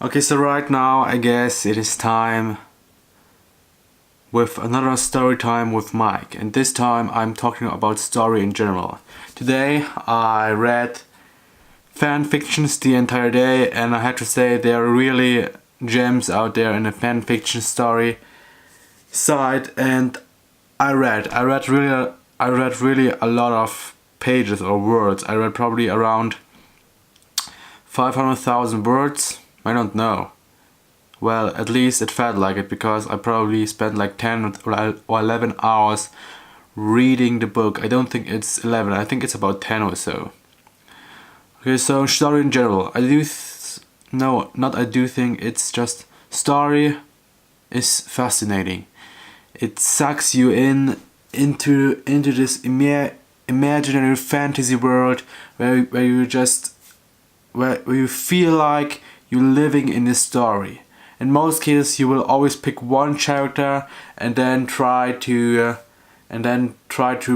Okay, so right now I guess it is time with another story time with Mike, and this time I'm talking about story in general. Today I read fan fictions the entire day, and I had to say there are really gems out there in the fan fiction story side. And I read really a lot of pages or words. I read probably around 500,000 words. I don't know. Well, at least it felt like it, because I probably spent like 10 or 11 hours reading the book. I don't think it's 11, I think it's about 10 or so. Okay, so story in general. I do think it's just story is fascinating. It sucks you into this imaginary fantasy world where you feel like you're living in this story. In most cases, you will always pick one character and then try to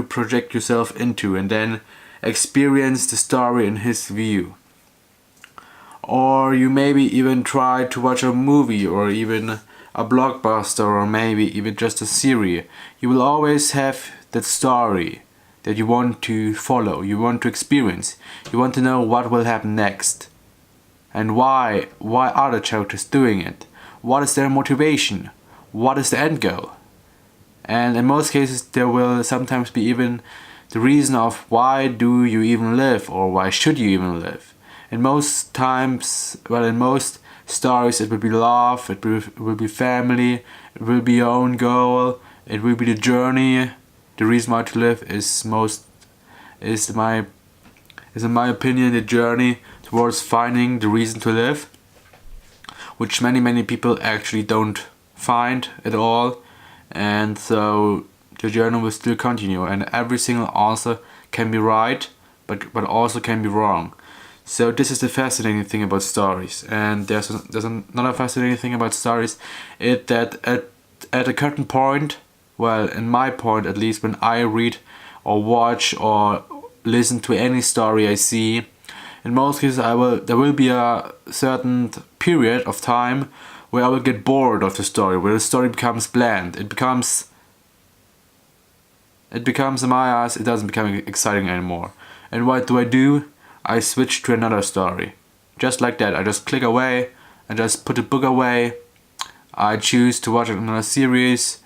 project yourself into, and then experience the story in his view. Or you maybe even try to watch a movie, or even a blockbuster, or maybe even just a series. You will always have that story that you want to follow, you want to experience. You want to know what will happen next. And why are the characters doing it? What is their motivation? What is the end goal? And in most cases there will sometimes be even the reason of why do you even live, or why should you even live. In most stories it will be love, it will be family, it will be your own goal, it will be the journey. The reason why to live is in my opinion the journey towards finding the reason to live, which many people actually don't find at all. And so the journey will still continue, and every single answer can be right, but also can be wrong. So this is the fascinating thing about stories. And there's another fascinating thing about stories, that at a certain point, well, in my point at least, when I read or watch or listen to any story I see, in most cases there will be a certain period of time where I will get bored of the story, where the story becomes bland. It becomes in my eyes, it doesn't become exciting anymore. And what do? I switch to another story. Just like that, I just click away and just put the book away. I choose to watch another series.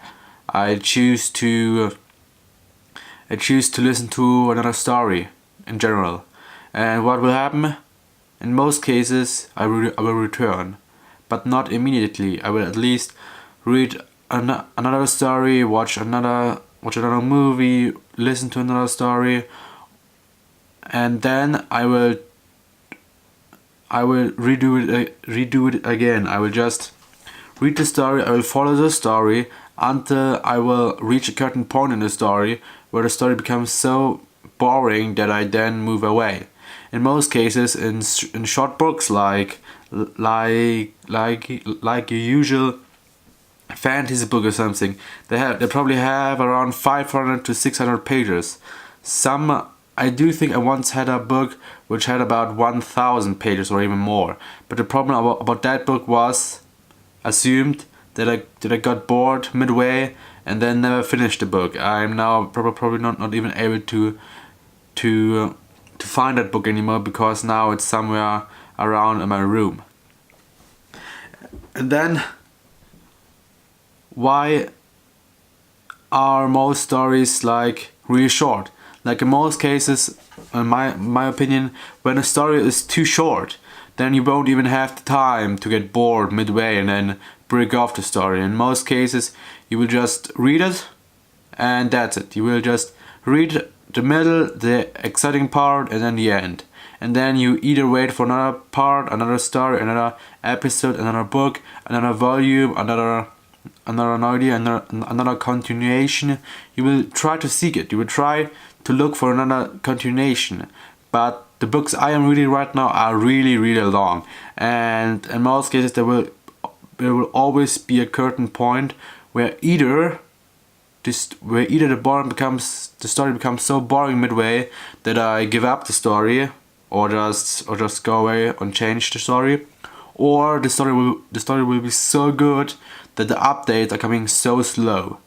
I choose to listen to another story in general. And what will happen? In most cases I will return, but not immediately. I will at least read another story, watch another movie, listen to another story, and then I will redo it again. I will just read the story, I will follow the story until I will reach a certain point in the story where the story becomes so boring that I then move away. In most cases, in short books like your usual fantasy book or something, they probably have around 500 to 600 pages. I do think I once had a book which had about 1,000 pages or even more. But the problem about that book was assumed that I got bored midway and then never finished the book. I'm now probably not even able to find that book anymore, because now it's somewhere around in my room. And then, why are most stories like really short? Like in most cases, in my opinion, when a story is too short, then you won't even have the time to get bored midway and then break off the story. In most cases, you will just read it and that's it. You will just read the middle, the exciting part, and then the end. And then you either wait for another part, another story, another episode, another book, another volume, another idea, another continuation. You will try to seek it. You will try to look for another continuation. But the books I am reading right now are really long. And in most cases there will always be a certain point where either the story becomes so boring midway that I give up the story, or just go away and change the story, or the story will be so good that the updates are coming so slow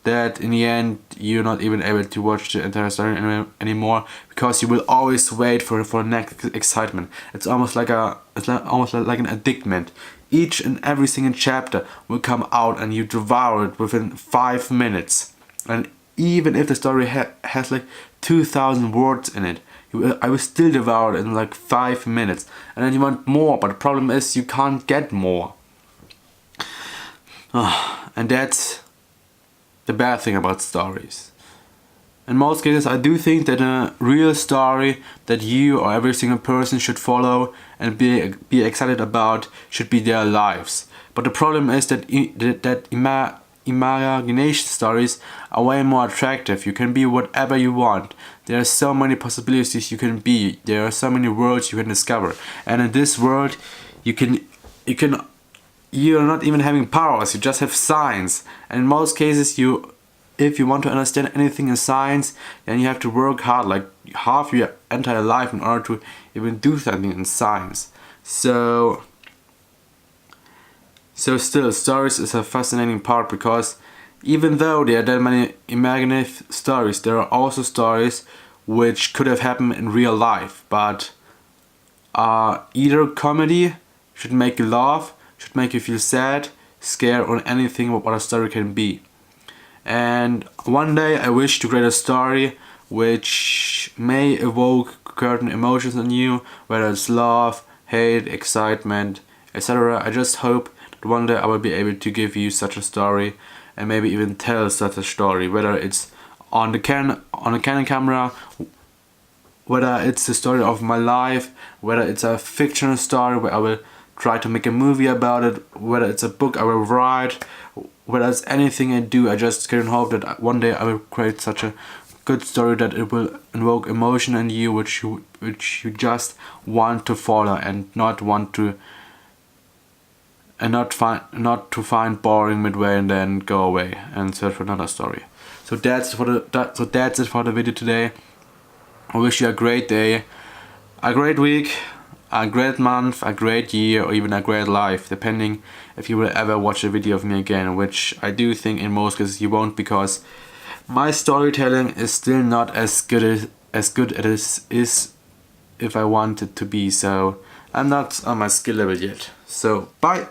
that in the end you're not even able to watch the entire story anymore, because you will always wait for the next excitement. It's almost like almost like an addictment. Each and every single chapter will come out and you devour it within 5 minutes. And even if the story has like 2,000 words in it, I will still devour it in like 5 minutes. And then you want more, but the problem is you can't get more. And that's the bad thing about stories. In most cases, I do think that a real story that you or every single person should follow and be excited about should be their lives. But the problem is that imagination stories are way more attractive. You can be whatever you want. There are so many possibilities you can be. There are so many worlds you can discover. And in this world, you're not even having powers, you just have science. And in most cases, if you want to understand anything in science, then you have to work hard, like half your entire life, in order to even do something in science. So still, stories is a fascinating part, because even though there are that many imaginative stories, there are also stories which could have happened in real life. But either comedy should make you laugh, should make you feel sad, scared, or anything what a story can be. And one day I wish to create a story which may evoke certain emotions in you, whether it's love, hate, excitement, etc. I just hope that one day I will be able to give you such a story, and maybe even tell such a story, whether it's on the Canon camera, whether it's the story of my life, whether it's a fictional story where I will try to make a movie about it, whether it's a book I will write, whether it's anything I do. I just can hope that one day I will create such a good story that it will invoke emotion in you which you just want to follow, and not to find boring midway and then go away and search for another story. So that's it for the video today. I wish you a great day, a great week, a great month, a great year, or even a great life, depending if you will ever watch a video of me again, which I do think in most cases you won't, because my storytelling is still not as good as if I want it to be. So I'm not on my skill level yet. So bye.